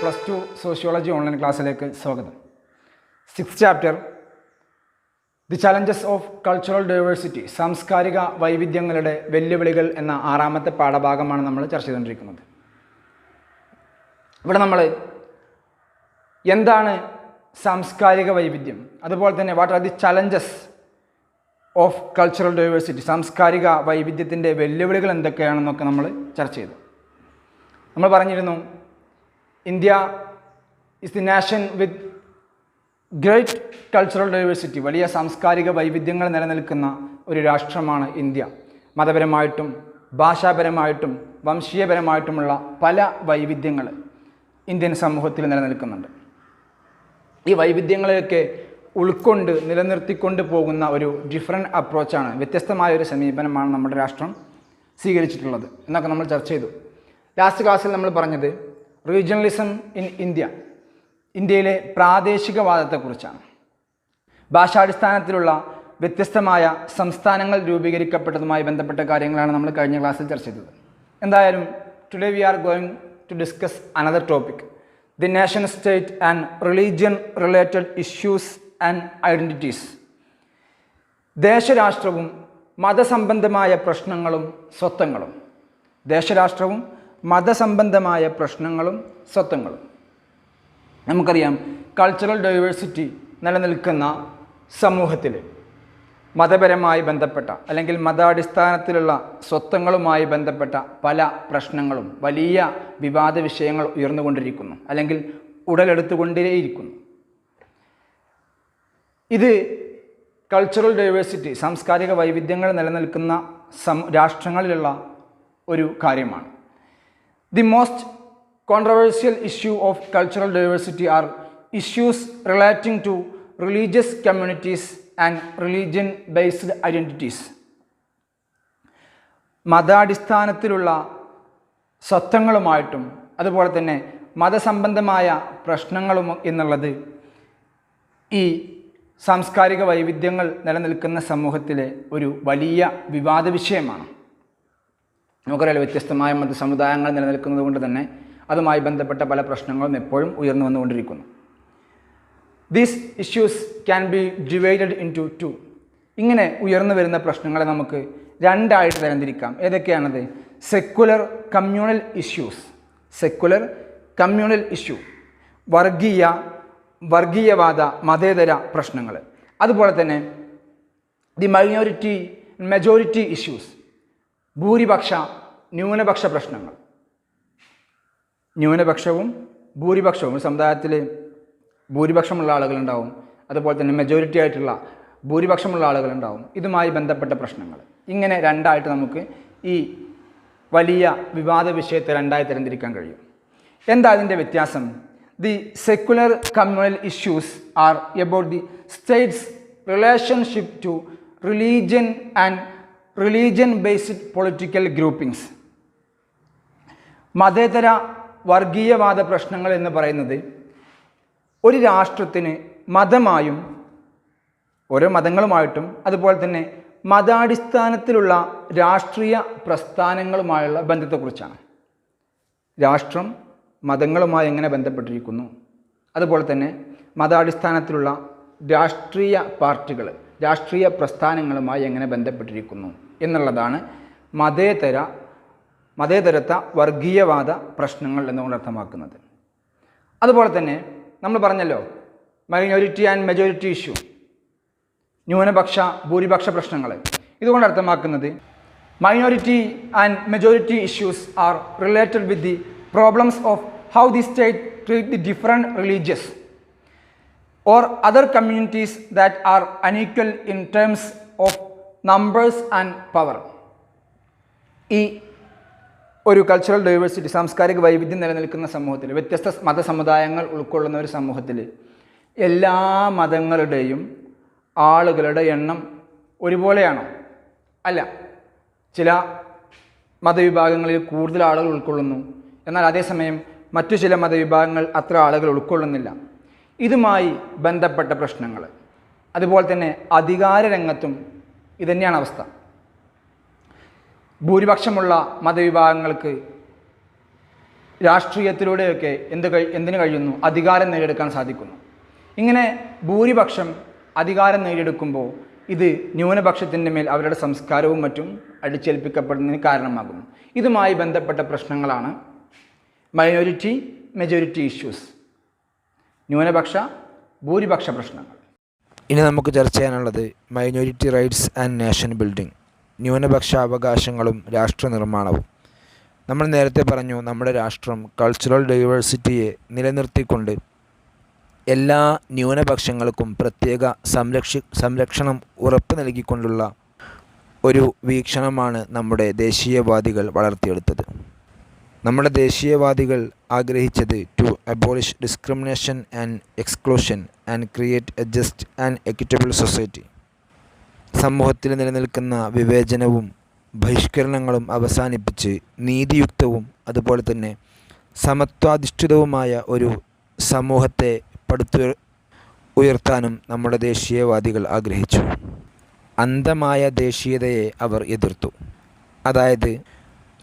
+2 sociology online ക്ലാസ്സിലേക്ക് സ്വാഗതം. 6th chapter the challenges of cultural diversity, സാംസ്കാരിക വൈവിധ്യങ്ങളുടെ വെല്ലുവിളികൾ എന്ന 6ാമത്തെ പാഠഭാഗമാണ് നമ്മൾ ചർച്ച ചെയ്തുകൊണ്ടിരിക്കുന്നത്. ഇവിടെ നമ്മൾ എന്താണ് സാംസ്കാരിക വൈവിധ്യം, അതുപോലെ തന്നെ what are the challenges of cultural diversity, സാംസ്കാരിക വൈവിധ്യത്തിൻ്റെ വെല്ലുവിളികൾ എന്തൊക്കെയാണെന്നൊക്കെ നമ്മൾ ചർച്ച ചെയ്തു. നമ്മൾ പറഞ്ഞിരുന്നു India is the nation with great cultural diversity, വലിയ സാംസ്കാരിക വൈവിധ്യങ്ങൾ നിലനിൽക്കുന്ന ഒരു രാഷ്ട്രമാണ് ഇന്ത്യ. മതപരമായിട്ടും ഭാഷാപരമായിട്ടും വംശീയപരമായിട്ടുമുള്ള പല വൈവിധ്യങ്ങൾ ഇന്ത്യൻ സമൂഹത്തിൽ നിലനിൽക്കുന്നുണ്ട്. ഈ വൈവിധ്യങ്ങളെയൊക്കെ ഉൾക്കൊണ്ട് നിലനിർത്തിക്കൊണ്ട് പോകുന്ന ഒരു ഡിഫറൻറ്റ് അപ്രോച്ചാണ്, വ്യത്യസ്തമായ ഒരു സമീപനമാണ് നമ്മുടെ രാഷ്ട്രം സ്വീകരിച്ചിട്ടുള്ളത് എന്നൊക്കെ നമ്മൾ ചർച്ച ചെയ്തു. ലാസ്റ്റ് ക്ലാസ്സിൽ നമ്മൾ പറഞ്ഞത് റീജിയണലിസം ഇൻ ഇന്ത്യ, ഇന്ത്യയിലെ പ്രാദേശികവാദത്തെക്കുറിച്ചാണ്. ഭാഷാടിസ്ഥാനത്തിലുള്ള വ്യത്യസ്തമായ സംസ്ഥാനങ്ങൾ രൂപീകരിക്കപ്പെട്ടതുമായി ബന്ധപ്പെട്ട കാര്യങ്ങളാണ് നമ്മൾ കഴിഞ്ഞ ക്ലാസ്സിൽ ചർച്ച ചെയ്തത്. എന്തായാലും today we are going to discuss another topic, the nation state and religion related issues and identities. ദേശരാഷ്ട്രവും മതസംബന്ധമായ പ്രശ്നങ്ങളും സ്വത്വങ്ങളും. ദേശരാഷ്ട്രവും മതസംബന്ധമായ പ്രശ്നങ്ങളും സ്വത്വങ്ങളും. നമുക്കറിയാം, കൾച്ചറൽ ഡൈവേഴ്സിറ്റി നിലനിൽക്കുന്ന സമൂഹത്തിൽ മതപരമായി ബന്ധപ്പെട്ട അല്ലെങ്കിൽ മതാടിസ്ഥാനത്തിലുള്ള സ്വത്വങ്ങളുമായി ബന്ധപ്പെട്ട പല പ്രശ്നങ്ങളും, വലിയ വിവാദ വിഷയങ്ങൾ ഉയർന്നുകൊണ്ടിരിക്കുന്നു അല്ലെങ്കിൽ ഉടലെടുത്തുകൊണ്ടേയിരിക്കുന്നു. ഇത് കൾച്ചറൽ ഡൈവേഴ്സിറ്റി, സാംസ്കാരിക വൈവിധ്യങ്ങൾ നിലനിൽക്കുന്ന രാഷ്ട്രങ്ങളിലുള്ള ഒരു കാര്യമാണ്. The most controversial issue of cultural diversity are issues relating to religious communities and religion-based identities. മതാടിസ്ഥാനത്തിലുള്ള സ്വത്വങ്ങളുമായിട്ടും അതുപോലെ തന്നെ മതസംബന്ധമായ പ്രശ്നങ്ങളും എന്നുള്ളത് ഈ സാംസ്കാരിക വൈവിധ്യങ്ങൾ നിലനിൽക്കുന്ന സമൂഹത്തിലെ ഒരു വലിയ വിവാദ വിഷയമാണ്. നമുക്കറിയാലോ, വ്യത്യസ്തമായ മതസമുദായങ്ങൾ നിലനിൽക്കുന്നത് കൊണ്ട് തന്നെ അതുമായി ബന്ധപ്പെട്ട പല പ്രശ്നങ്ങളും എപ്പോഴും ഉയർന്നു വന്നുകൊണ്ടിരിക്കുന്നു. These issues can be divided in two. ഇങ്ങനെ ഉയർന്നു വരുന്ന പ്രശ്നങ്ങളെ നമുക്ക് രണ്ടായിട്ട് തരംതിരിക്കാം. ഏതൊക്കെയാണത്? Secular communal issues, secular communal issue, വർഗീയവാദ മതേതര പ്രശ്നങ്ങൾ. അതുപോലെ തന്നെ ദി മെജോറിറ്റി ഇഷ്യൂസ്, ഭൂരിപക്ഷ ന്യൂനപക്ഷ പ്രശ്നങ്ങൾ. ന്യൂനപക്ഷവും ഭൂരിപക്ഷവും, സമുദായത്തിൽ ഭൂരിപക്ഷമുള്ള ആളുകളുണ്ടാവും, അതുപോലെ തന്നെ മെജോറിറ്റി ആയിട്ടുള്ള ഭൂരിപക്ഷമുള്ള ആളുകളുണ്ടാവും. ഇതുമായി ബന്ധപ്പെട്ട പ്രശ്നങ്ങൾ. ഇങ്ങനെ രണ്ടായിട്ട് നമുക്ക് ഈ വലിയ വിവാദ വിഷയത്തെ രണ്ടായി തരംതിരിക്കാൻ കഴിയും. എന്താ അതിൻ്റെ വ്യത്യാസം? The secular communal issues are about the state's relationship to religion and religion based political groupings. മതേതര വർഗീയവാദ പ്രശ്നങ്ങൾ എന്ന് പറയുന്നത് ഒരു രാഷ്ട്രത്തിന് മതമായും ഓരോ മതങ്ങളുമായിട്ടും അതുപോലെ തന്നെ മതാടിസ്ഥാനത്തിലുള്ള രാഷ്ട്രീയ പ്രസ്ഥാനങ്ങളുമായുള്ള ബന്ധത്തെക്കുറിച്ചാണ്. രാഷ്ട്രം മതങ്ങളുമായി എങ്ങനെ ബന്ധപ്പെട്ടിരിക്കുന്നു, അതുപോലെ തന്നെ മതാടിസ്ഥാനത്തിലുള്ള രാഷ്ട്രീയ പാർട്ടികൾ, രാഷ്ട്രീയ പ്രസ്ഥാനങ്ങളുമായി എങ്ങനെ ബന്ധപ്പെട്ടിരിക്കുന്നു എന്നുള്ളതാണ് മതേതരത്വ വർഗീയവാദ പ്രശ്നങ്ങൾ എന്നുകൊണ്ട് അർത്ഥമാക്കുന്നത്. അതുപോലെ തന്നെ നമ്മൾ പറഞ്ഞല്ലോ, മൈനോറിറ്റി ആൻഡ് മെജോറിറ്റി ഇഷ്യൂ, ന്യൂനപക്ഷ ഭൂരിപക്ഷ പ്രശ്നങ്ങൾ. ഇതുകൊണ്ട് അർത്ഥമാക്കുന്നത് minority and majority issues are related with the problems of how the state treat the different religious or other communities that are unequal in terms of numbers and power. ഈ ഒരു cultural diversity, സാംസ്കാരിക വൈവിധ്യം നിലനിൽക്കുന്ന സമൂഹത്തിൽ, വ്യത്യസ്ത മതസമുദായങ്ങൾ ഉൾക്കൊള്ളുന്ന ഒരു സമൂഹത്തിൽ എല്ലാ മതങ്ങളുടെയും ആളുകളുടെ എണ്ണം ഒരുപോലെയാണോ? അല്ല. ചില മതവിഭാഗങ്ങളിൽ കൂടുതൽ ആളുകൾ ഉൾക്കൊള്ളുന്നു, എന്നാൽ അതേസമയം മറ്റു ചില മതവിഭാഗങ്ങൾ അത്ര ആളുകൾ ഉൾക്കൊള്ളുന്നില്ല. ഇതുമായി ബന്ധപ്പെട്ട പ്രശ്നങ്ങൾ. അതുപോലെ തന്നെ അധികാര രംഗത്തും ഇതുതന്നെയാണ് അവസ്ഥ. ഭൂരിപക്ഷമുള്ള മതവിഭാഗങ്ങൾക്ക് രാഷ്ട്രീയത്തിലൂടെയൊക്കെ എന്തിനു കഴിയുന്നു? അധികാരം നേടിയെടുക്കാൻ സാധിക്കുന്നു. ഇങ്ങനെ ഭൂരിപക്ഷം അധികാരം നേടിയെടുക്കുമ്പോൾ ഇത് ന്യൂനപക്ഷത്തിൻ്റെ മേൽ അവരുടെ സംസ്കാരവും മറ്റും അടിച്ചേൽപ്പിക്കപ്പെടുന്നതിന് കാരണമാകുന്നു. ഇതുമായി ബന്ധപ്പെട്ട പ്രശ്നങ്ങളാണ് മൈനോറിറ്റി മെജോറിറ്റി ഇഷ്യൂസ്, ന്യൂനപക്ഷ ഭൂരിപക്ഷ പ്രശ്നങ്ങൾ. ഇനി നമുക്ക് ചർച്ച ചെയ്യാനുള്ളത് minority rights and nation building, ന്യൂനപക്ഷ അവകാശങ്ങളും രാഷ്ട്ര നിർമ്മാണവും. നമ്മൾ നേരത്തെ പറഞ്ഞു, നമ്മുടെ രാഷ്ട്രം കൾച്ചറൽ ഡൈവേഴ്സിറ്റിയെ നിലനിർത്തിക്കൊണ്ട് എല്ലാ ന്യൂനപക്ഷങ്ങൾക്കും പ്രത്യേക സംരക്ഷണം ഉറപ്പ് നൽകിക്കൊണ്ടുള്ള ഒരു വീക്ഷണമാണ് നമ്മുടെ ദേശീയവാദികൾ വളർത്തിയെടുത്തത്. നമ്മുടെ ദേശീയവാദികൾ ആഗ്രഹിച്ചത് to abolish discrimination and exclusion and create a just and equitable society. സമൂഹത്തിൽ നിലനിൽക്കുന്ന വിവേചനവും ബഹിഷ്കരണങ്ങളും അവസാനിപ്പിച്ച് നീതിയുക്തവും അതുപോലെ തന്നെ സമത്വാധിഷ്ഠിതവുമായ ഒരു സമൂഹത്തെ ഉയർത്താനും നമ്മുടെ ദേശീയവാദികൾ ആഗ്രഹിച്ചു. അന്ധമായ ദേശീയതയെ അവർ എതിർത്തു. അതായത്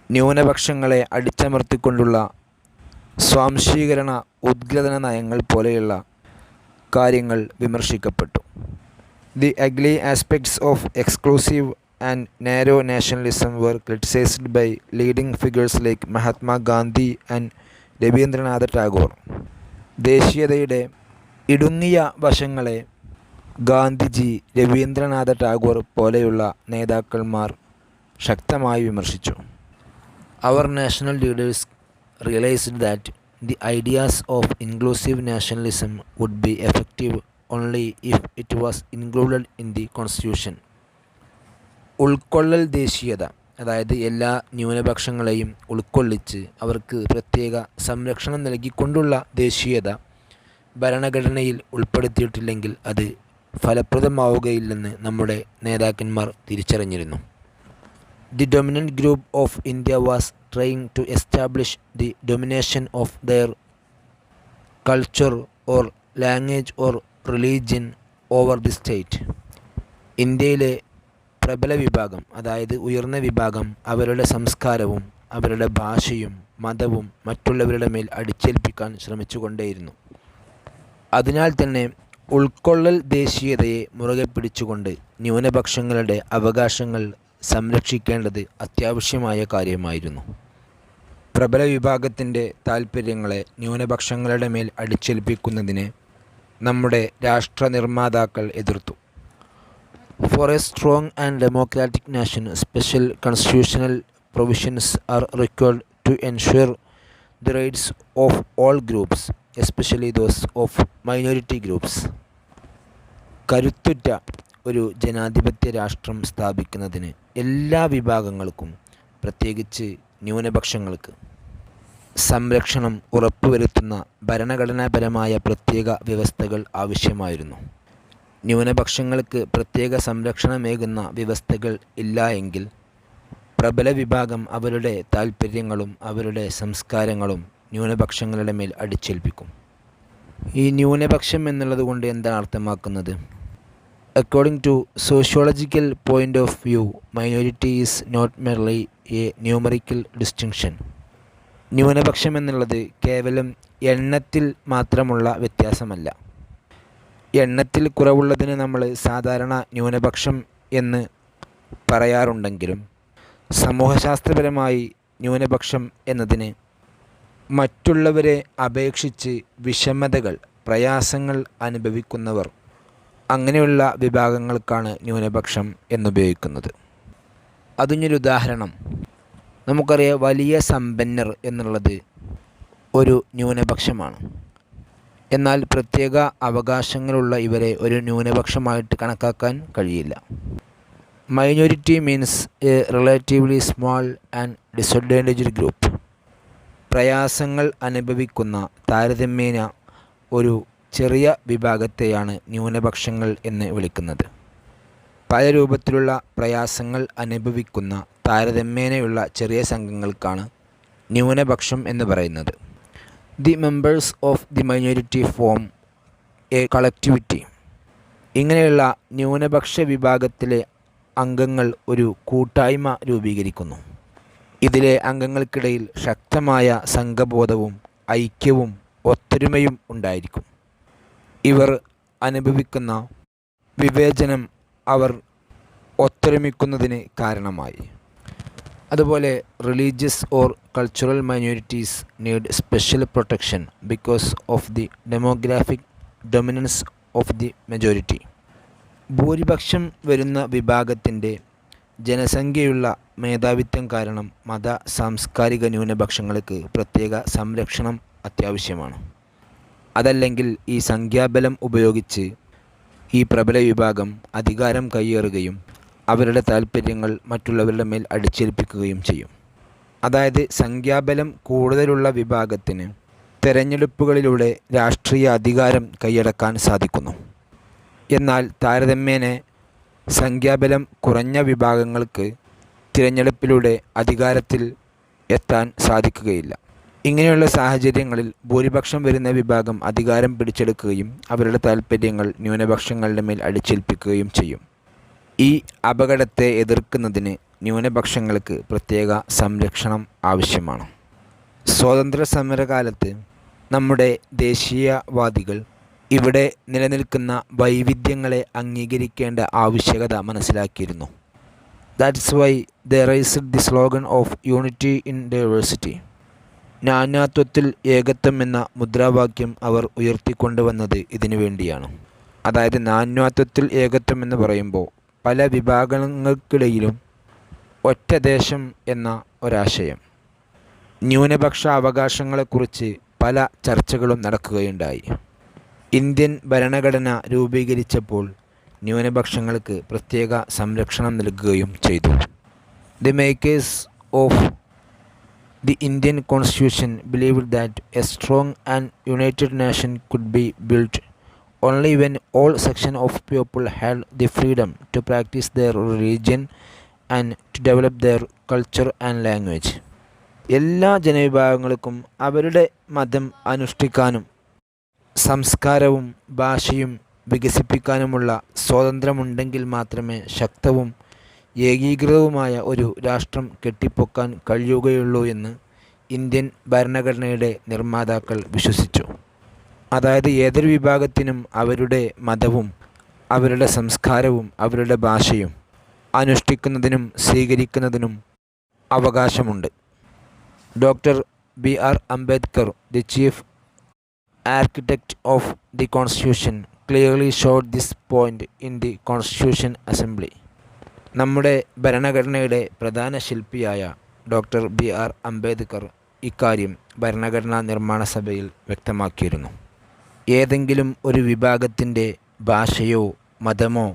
ന്യൂനപക്ഷങ്ങളെ അടിച്ചമർത്തിക്കൊണ്ടുള്ള സ്വാംശീകരണ ഉദ്ഗ്രഥന നയങ്ങൾ പോലെയുള്ള കാര്യങ്ങൾ വിമർശിക്കപ്പെട്ടു. The ugly aspects of exclusive and narrow nationalism were criticized by leading figures like Mahatma Gandhi and Rabindranath Tagore. ദേശീയതയുടെ ഇടുങ്ങിയ വശങ്ങളെ ഗാന്ധിജി, രവീന്ദ്രനാഥ ടാഗോർ പോലെയുള്ള നേതാക്കന്മാർ ശക്തമായി വിമർശിച്ചു. Our national leaders realized that the ideas of inclusive nationalism would be effective only if it was included in the constitution. ഉൾക്കൊള്ളൽ ദേശീയത, അതായത് എല്ലാ ന്യൂനപക്ഷങ്ങളെയും ഉൾക്കൊള്ളിച്ച് അവർക്ക് പ്രത്യേക സംരക്ഷണം നൽകിക്കൊണ്ടുള്ള ദേശീയത ഭരണഘടനയിൽ ഉൾപ്പെടുത്തിയിട്ടില്ലെങ്കിൽ അത് ഫലപ്രദമാവുകയില്ലെന്ന് നമ്മുടെ നേതാക്കന്മാർ തിരിച്ചറിഞ്ഞിരുന്നു. The dominant group of India was trying to establish the domination of their culture or language or religion over the state. ഇന്ത്യയിലെ പ്രബല വിഭാഗം, അതായത് ഉയർന്ന വിഭാഗം, അവരുടെ സംസ്കാരവും അവരുടെ ഭാഷയും മതവും മറ്റുള്ളവരുടെ മേൽ അടിച്ചേൽപ്പിക്കാൻ ശ്രമിച്ചുകൊണ്ടേയിരുന്നു. അതിനാൽ തന്നെ ഉൾക്കൊള്ളൽ ദേശീയതയെ മുറുകെ പിടിച്ചുകൊണ്ട് ന്യൂനപക്ഷങ്ങളുടെ അവകാശങ്ങൾ സംരക്ഷിക്കേണ്ടത് അത്യാവശ്യമായ കാര്യമായിരുന്നു. പ്രബല വിഭാഗത്തിൻ്റെ താൽപ്പര്യങ്ങളെ ന്യൂനപക്ഷങ്ങളുടെ മേൽ അടിച്ചേൽപ്പിക്കുന്നതിനെ നമ്മുടെ രാഷ്ട്ര നിർമ്മാതാക്കൾ എതിർത്തു. For a strong and democratic nation, special constitutional provisions are required to ensure the rights of all groups, especially those of minority groups. കരുത്തുറ്റ ഒരു ജനാധിപത്യ രാഷ്ട്രം സ്ഥാപിക്കുന്നതിന് എല്ലാ വിഭാഗങ്ങൾക്കും, പ്രത്യേകിച്ച് ന്യൂനപക്ഷങ്ങൾക്ക്, സംരക്ഷണം ഉറപ്പുവരുത്തുന്ന ഭരണഘടനാപരമായ പ്രത്യേക വ്യവസ്ഥകൾ ആവശ്യമായിരുന്നു. ന്യൂനപക്ഷങ്ങൾക്ക് പ്രത്യേക സംരക്ഷണമേകുന്ന വ്യവസ്ഥകൾ ഇല്ല എങ്കിൽ പ്രബല വിഭാഗം അവരുടെ താൽപ്പര്യങ്ങളും അവരുടെ സംസ്കാരങ്ങളും ന്യൂനപക്ഷങ്ങളുടെ മേൽ അടിച്ചേൽപ്പിക്കും. ഈ ന്യൂനപക്ഷം എന്നുള്ളത് കൊണ്ട് എന്താണ് അർത്ഥമാക്കുന്നത്? According to sociological point of view, minority is not merely a numerical distinction. ന്യൂനപക്ഷം എന്നുള്ളത് കേവലം എണ്ണത്തിൽ മാത്രമുള്ള വ്യത്യാസമല്ല. എണ്ണത്തിൽ കുറവുള്ളതിന് നമ്മൾ സാധാരണ ന്യൂനപക്ഷം എന്ന് പറയാറുണ്ടെങ്കിലും സമൂഹശാസ്ത്രപരമായി ന്യൂനപക്ഷം എന്നതിന് മറ്റുള്ളവരെ അപേക്ഷിച്ച് വിഷമതകൾ, പ്രയാസങ്ങൾ അനുഭവിക്കുന്നവർ, അങ്ങനെയുള്ള വിഭാഗങ്ങൾക്കാണ് ന്യൂനപക്ഷം എന്നുപയോഗിക്കുന്നത്. അതിനൊരു ഉദാഹരണം നമുക്കറിയാം. വലിയ സമ്പന്നർ എന്നുള്ളത് ഒരു ന്യൂനപക്ഷമാണ്. എന്നാൽ പ്രത്യേക അവകാശങ്ങളുള്ള ഇവരെ ഒരു ന്യൂനപക്ഷമായിട്ട് കണക്കാക്കാൻ കഴിയില്ല. Minority means A relatively small and disadvantaged group. പ്രയാസങ്ങൾ അനുഭവിക്കുന്ന താരതമ്യേന ഒരു ചെറിയ വിഭാഗത്തെയാണ് ന്യൂനപക്ഷങ്ങൾ എന്ന് വിളിക്കുന്നത്. പല രൂപത്തിലുള്ള പ്രയാസങ്ങൾ അനുഭവിക്കുന്ന താരതമ്യേനയുള്ള ചെറിയ സംഘങ്ങൾക്കാണ് ന്യൂനപക്ഷം എന്ന് പറയുന്നത്. The members of the minority form a collectivity. ഇങ്ങനെയുള്ള ന്യൂനപക്ഷ വിഭാഗത്തിലെ അംഗങ്ങൾ ഒരു കൂട്ടായ്മ രൂപീകരിക്കുന്നു. ഇതിലെ അംഗങ്ങൾക്കിടയിൽ ശക്തമായ സംഘബോധവും ഐക്യവും ഒത്തൊരുമയും ഉണ്ടായിരിക്കും. ഇവർ അനുഭവിക്കുന്ന വിവേചനം അവർ ഒത്തൊരുമിക്കുന്നതിന് കാരണമായി. അതുപോലെ religious or cultural minorities need special protection because of the demographic dominance of the majority. ഭൂരിപക്ഷം വരുന്ന വിഭാഗത്തിൻ്റെ ജനസംഖ്യയുള്ള മേധാവിത്വം കാരണം മത സാംസ്കാരിക ന്യൂനപക്ഷങ്ങൾക്ക് പ്രത്യേക സംരക്ഷണം അത്യാവശ്യമാണ്. അതല്ലെങ്കിൽ ഈ സംഖ്യാബലം ഉപയോഗിച്ച് ഈ പ്രബല വിഭാഗം അധികാരം കയ്യേറുകയും അവരുടെ താൽപ്പര്യങ്ങൾ മറ്റുള്ളവരുടെ മേൽ അടിച്ചേൽപ്പിക്കുകയും ചെയ്യും. അതായത് സംഖ്യാബലം കൂടുതലുള്ള വിഭാഗത്തിന് തെരഞ്ഞെടുപ്പുകളിലൂടെ രാഷ്ട്രീയ അധികാരം കൈയടക്കാൻ സാധിക്കുന്നു. എന്നാൽ താരതമ്യേന സംഖ്യാബലം കുറഞ്ഞ വിഭാഗങ്ങൾക്ക് തിരഞ്ഞെടുപ്പിലൂടെ അധികാരത്തിൽ എത്താൻ സാധിക്കുകയില്ല. ഇങ്ങനെയുള്ള സാഹചര്യങ്ങളിൽ ഭൂരിപക്ഷം വരുന്ന വിഭാഗം അധികാരം പിടിച്ചെടുക്കുകയും അവരുടെ താൽപ്പര്യങ്ങൾ ന്യൂനപക്ഷങ്ങളുടെ മേൽ അടിച്ചേൽപ്പിക്കുകയും ചെയ്യും. ഈ അപകടത്തെ എതിർക്കുന്നതിന് ന്യൂനപക്ഷങ്ങൾക്ക് പ്രത്യേക സംരക്ഷണം ആവശ്യമാണ്. സ്വാതന്ത്ര്യ സമരകാലത്ത് നമ്മുടെ ദേശീയവാദികൾ ഇവിടെ നിലനിൽക്കുന്ന വൈവിധ്യങ്ങളെ അംഗീകരിക്കേണ്ട ആവശ്യകത മനസ്സിലാക്കിയിരുന്നു. That's why they raised the slogan of unity in diversity. നാനാത്വത്തിൽ ഏകത്വം എന്ന മുദ്രാവാക്യം അവർ ഉയർത്തിക്കൊണ്ടുവന്നത് ഇതിനു വേണ്ടിയാണ്. അതായത് നാനാത്വത്തിൽ ഏകത്വം എന്ന് പറയുമ്പോൾ പല വിഭാഗങ്ങൾക്കിടയിലും ഒറ്റ ദേശം എന്ന ഒരാശയം. ന്യൂനപക്ഷ അവകാശങ്ങളെക്കുറിച്ച് പല ചർച്ചകളും നടക്കുകയുണ്ടായി. ഇന്ത്യൻ ഭരണഘടന രൂപീകരിച്ചപ്പോൾ ന്യൂനപക്ഷങ്ങൾക്ക് പ്രത്യേക സംരക്ഷണം നൽകുകയും ചെയ്തു. The makers of the Indian constitution believed that a strong and united nation could be built only when all sections of people had the freedom to practice their religion and to develop their culture and language. എല്ലാ ജനവിഭാഗങ്ങൾക്കും അവരുടെ മതം അനുഷ്ഠിക്കാനും സംസ്കാരവും ഭാഷയും വികസിപ്പിക്കാനുമുള്ള സ്വാതന്ത്ര്യമുണ്ടെങ്കിൽ മാത്രമേ ശക്തവും ഏകീകൃതവുമായ ഒരു രാഷ്ട്രം കെട്ടിപ്പൊക്കാൻ കഴിയുകയുള്ളൂ എന്ന് ഇന്ത്യൻ ഭരണഘടനയുടെ നിർമ്മാതാക്കൾ വിശ്വസിച്ചു. അതായത് ഏതൊരു വിഭാഗത്തിനും അവരുടെ മതവും അവരുടെ സംസ്കാരവും അവരുടെ ഭാഷയും അനുഷ്ഠിക്കുന്നതിനും സ്വീകരിക്കുന്നതിനും അവകാശമുണ്ട്. Doctor B.R. Ambedkar, the chief architect of the constitution, clearly showed this point in the constitution assembly. നമ്മുടെ ഭരണഘടനയുടെ പ്രധാന ശില്പിയായ ഡോക്ടർ B.R. അംബേദ്കർ ഇക്കാര്യം ഭരണഘടനാ നിർമ്മാണ സഭയിൽ വ്യക്തമാക്കിയിരുന്നു. ഏതെങ്കിലും ഒരു വിഭാഗത്തിൻ്റെ ഭാഷയോ മതമോ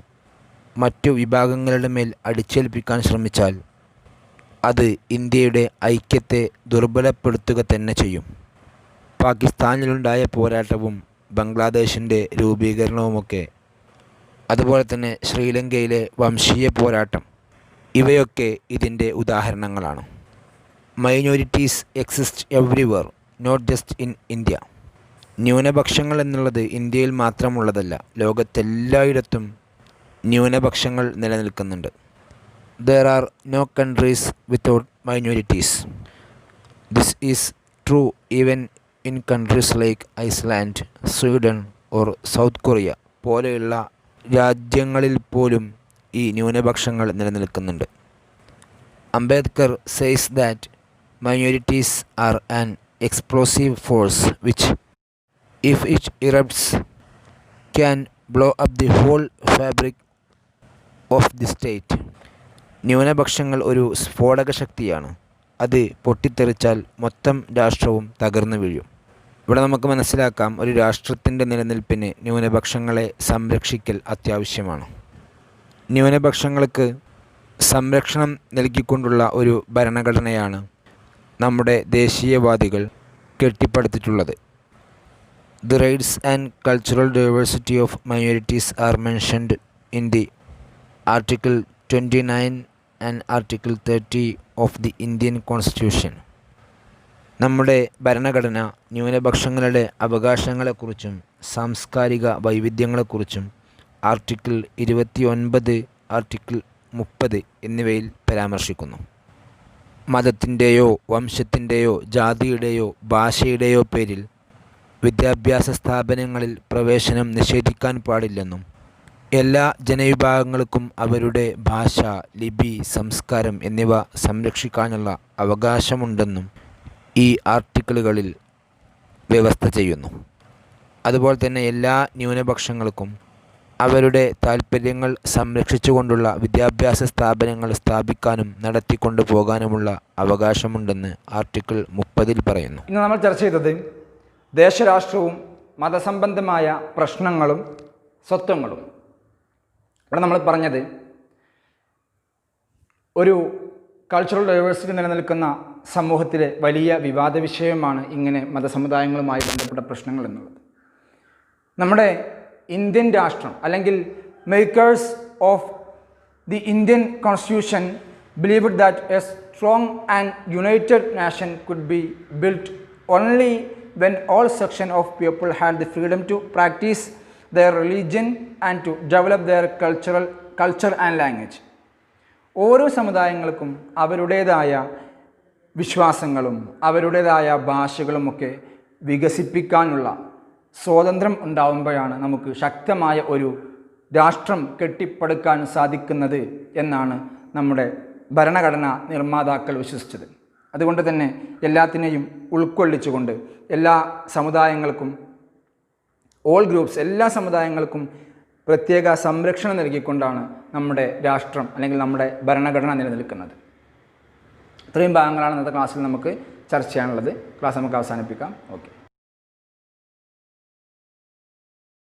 മറ്റു വിഭാഗങ്ങളുടെ മേൽ അടിച്ചേൽപ്പിക്കാൻ ശ്രമിച്ചാൽ അത് ഇന്ത്യയുടെ ഐക്യത്തെ ദുർബലപ്പെടുത്തുക തന്നെ ചെയ്യും. പാകിസ്ഥാനിലുണ്ടായ പോരാട്ടവും ബംഗ്ലാദേശിൻ്റെ രൂപീകരണവുമൊക്കെ, അതുപോലെ തന്നെ ശ്രീലങ്കയിലെ വംശീയ പോരാട്ടം, ഇവയൊക്കെ ഇതിൻ്റെ ഉദാഹരണങ്ങളാണ്. Minorities exist everywhere, not just in India. ന്യൂനപക്ഷങ്ങൾ എന്നുള്ളത് ഇന്ത്യയിൽ മാത്രമുള്ളതല്ല, ലോകത്തെല്ലായിടത്തും ന്യൂനപക്ഷങ്ങൾ നിലനിൽക്കുന്നുണ്ട്. There are no countries without minorities. This is true even in countries like Iceland, Sweden or South Korea പോലെയുള്ള രാജ്യങ്ങളിൽ പോലും ഈ ന്യൂനപക്ഷങ്ങൾ നിലനിൽക്കുന്നുണ്ട്. Ambedkar says that minorities are an explosive force which, if it erupts, can blow up the whole fabric of the state. ന്യൂനപക്ഷങ്ങൾ ഒരു സ്ഫോടക ശക്തിയാണ്. അത് പൊട്ടിത്തെറിച്ചാൽ മൊത്തം രാഷ്ട്രവും തകർന്നു വീഴും. ഇവിടെ നമുക്ക് മനസ്സിലാക്കാം, ഒരു രാഷ്ട്രത്തിൻ്റെ നിലനിൽപ്പിന് ന്യൂനപക്ഷങ്ങളെ സംരക്ഷിക്കൽ അത്യാവശ്യമാണ്. ന്യൂനപക്ഷങ്ങൾക്ക് സംരക്ഷണം നൽകിക്കൊണ്ടുള്ള ഒരു ഭരണഘടനയാണ് നമ്മുടെ ദേശീയവാദികൾ കെട്ടിപ്പടുത്തിട്ടുള്ളത്. The rights and cultural diversity of minorities are mentioned in the Article 29 and Article 30 of the Indian Constitution. നമ്മുടെ ഭരണഘടന ന്യൂനപക്ഷങ്ങളുടെ അവകാശങ്ങളെക്കുറിച്ചും സാംസ്കാരിക വൈവിധ്യങ്ങളെക്കുറിച്ചും ആർട്ടിക്കിൾ 29, ആർട്ടിക്കിൾ 30 എന്നിവയിൽ പരാമർശിക്കുന്നു. മതത്തിൻ്റെയോ വംശത്തിൻ്റെയോ ജാതിയുടെയോ ഭാഷയുടെയോ പേരിൽ വിദ്യാഭ്യാസ സ്ഥാപനങ്ങളിൽ പ്രവേശനം നിഷേധിക്കാൻ പാടില്ലെന്നും എല്ലാ ജനവിഭാഗങ്ങൾക്കും അവരുടെ ഭാഷ, ലിപി, സംസ്കാരം എന്നിവ സംരക്ഷിക്കാനുള്ള അവകാശമുണ്ടെന്നും ഈ ആർട്ടിക്കിളുകളിൽ വ്യവസ്ഥ ചെയ്യുന്നു. അതുപോലെ തന്നെ എല്ലാ ന്യൂനപക്ഷങ്ങൾക്കും അവരുടെ താൽപ്പര്യങ്ങൾ സംരക്ഷിച്ചുകൊണ്ടുള്ള വിദ്യാഭ്യാസ സ്ഥാപനങ്ങൾ സ്ഥാപിക്കാനും നടത്തിക്കൊണ്ടു പോകാനുമുള്ള അവകാശമുണ്ടെന്ന് ആർട്ടിക്കിൾ 30 പറയുന്നു. ഇന്ന് നമ്മൾ ചർച്ച ചെയ്തത് ദേശരാഷ്ട്രവും മതസംബന്ധമായ പ്രശ്നങ്ങളും സ്വത്വങ്ങളും. ഇവിടെ നമ്മൾ പറഞ്ഞത് ഒരു കൾച്ചറൽ ഡൈവേഴ്സിറ്റി നിലനിൽക്കുന്ന സമൂഹത്തിലെ വലിയ വിവാദ വിഷയമാണ് ഇങ്ങനെ മതസമുദായങ്ങളുമായി ബന്ധപ്പെട്ട പ്രശ്നങ്ങൾ എന്നുള്ളത്. നമ്മുടെ ഇന്ത്യൻ രാഷ്ട്രം അല്ലെങ്കിൽ makers of the Indian constitution believed that A strong and United nation could be built only when all section of people had the freedom to practice their religion and to develop their culture and language. ഓരോ സമുദായങ്ങൾക്കും അവരുടേതായ വിശ്വാസങ്ങളും അവരുടേതായ ഭാഷകളുമൊക്കെ വികസിപ്പിക്കാനുള്ള സ്വാതന്ത്ര്യം ഉണ്ടാവുമ്പോഴാണ് നമുക്ക് ശക്തമായ ഒരു രാഷ്ട്രം കെട്ടിപ്പടുക്കാൻ സാധിക്കുന്നത് എന്നാണ് നമ്മുടെ ഭരണഘടനാ നിർമ്മാതാക്കൾ വിശ്വസിച്ചത്. അതുകൊണ്ട് തന്നെ എല്ലാത്തിനെയും ഉൾക്കൊള്ളിച്ചുകൊണ്ട് എല്ലാ സമുദായങ്ങൾക്കും എല്ലാ സമുദായങ്ങൾക്കും പ്രത്യേക സംരക്ഷണം നൽകിക്കൊണ്ടാണ് നമ്മുടെ രാഷ്ട്രം അല്ലെങ്കിൽ നമ്മുടെ ഭരണഘടന നിലനിൽക്കുന്നത്. ഇത്രയും ഭാഗങ്ങളാണ് ഇന്നത്തെ ക്ലാസ്സിൽ നമുക്ക് ചർച്ച ചെയ്യാനുള്ളത്. ക്ലാസ് നമുക്ക് അവസാനിപ്പിക്കാം. ഓക്കെ.